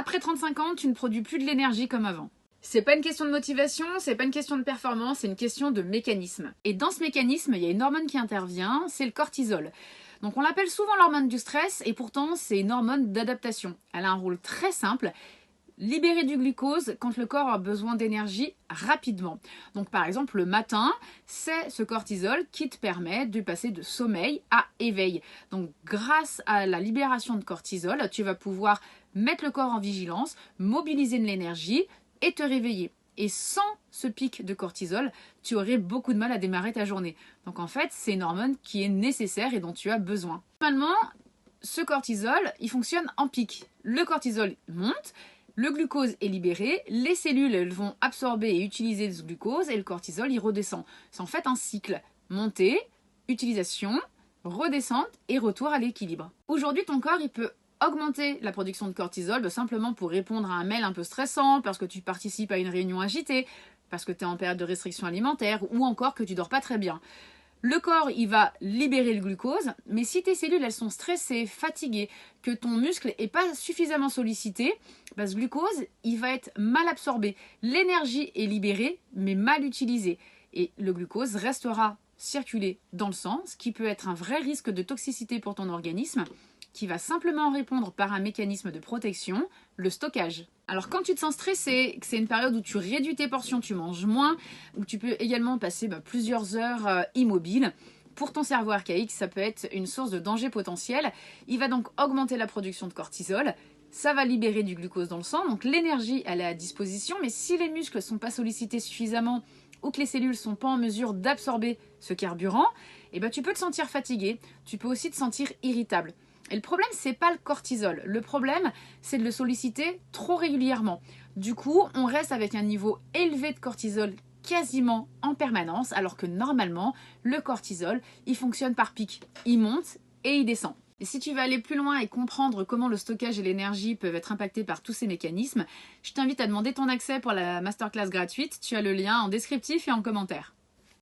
Après 35 ans, tu ne produis plus de l'énergie comme avant. C'est pas une question de motivation, c'est pas une question de performance, c'est une question de mécanisme. Et dans ce mécanisme, il y a une hormone qui intervient, c'est le cortisol. Donc on l'appelle souvent l'hormone du stress et pourtant c'est une hormone d'adaptation. Elle a un rôle très simple, libérer du glucose quand le corps a besoin d'énergie rapidement. Donc par exemple le matin, c'est ce cortisol qui te permet de passer de sommeil à éveil. Donc grâce à la libération de cortisol, tu vas pouvoir mettre le corps en vigilance, mobiliser de l'énergie et te réveiller. Et sans ce pic de cortisol, tu aurais beaucoup de mal à démarrer ta journée. Donc en fait, c'est une hormone qui est nécessaire et dont tu as besoin. Normalement, ce cortisol, il fonctionne en pic. Le cortisol monte, le glucose est libéré, les cellules elles vont absorber et utiliser ce glucose et le cortisol il redescend. C'est en fait un cycle. Montée, utilisation, redescente et retour à l'équilibre. Aujourd'hui, ton corps il peut augmenter la production de cortisol simplement pour répondre à un mail un peu stressant, parce que tu participes à une réunion agitée, parce que tu es en période de restriction alimentaire ou encore que tu dors pas très bien. Le corps, il va libérer le glucose, mais si tes cellules, elles sont stressées, fatiguées, que ton muscle n'est pas suffisamment sollicité, ce glucose, il va être mal absorbé. L'énergie est libérée, mais mal utilisée. Et le glucose restera circuler dans le sang, ce qui peut être un vrai risque de toxicité pour ton organisme, qui va simplement répondre par un mécanisme de protection, le stockage. Alors quand tu te sens stressé, que c'est une période où tu réduis tes portions, tu manges moins, où tu peux également passer plusieurs heures immobile, pour ton cerveau archaïque, ça peut être une source de danger potentiel. Il va donc augmenter la production de cortisol, ça va libérer du glucose dans le sang, donc l'énergie elle est à disposition, mais si les muscles ne sont pas sollicités suffisamment ou que les cellules ne sont pas en mesure d'absorber ce carburant, tu peux te sentir fatigué, tu peux aussi te sentir irritable. Et le problème, c'est pas le cortisol. Le problème, c'est de le solliciter trop régulièrement. Du coup, on reste avec un niveau élevé de cortisol quasiment en permanence, alors que normalement, le cortisol, il fonctionne par pic. Il monte et il descend. Et si tu veux aller plus loin et comprendre comment le stockage et l'énergie peuvent être impactés par tous ces mécanismes, je t'invite à demander ton accès pour la masterclass gratuite. Tu as le lien en descriptif et en commentaire.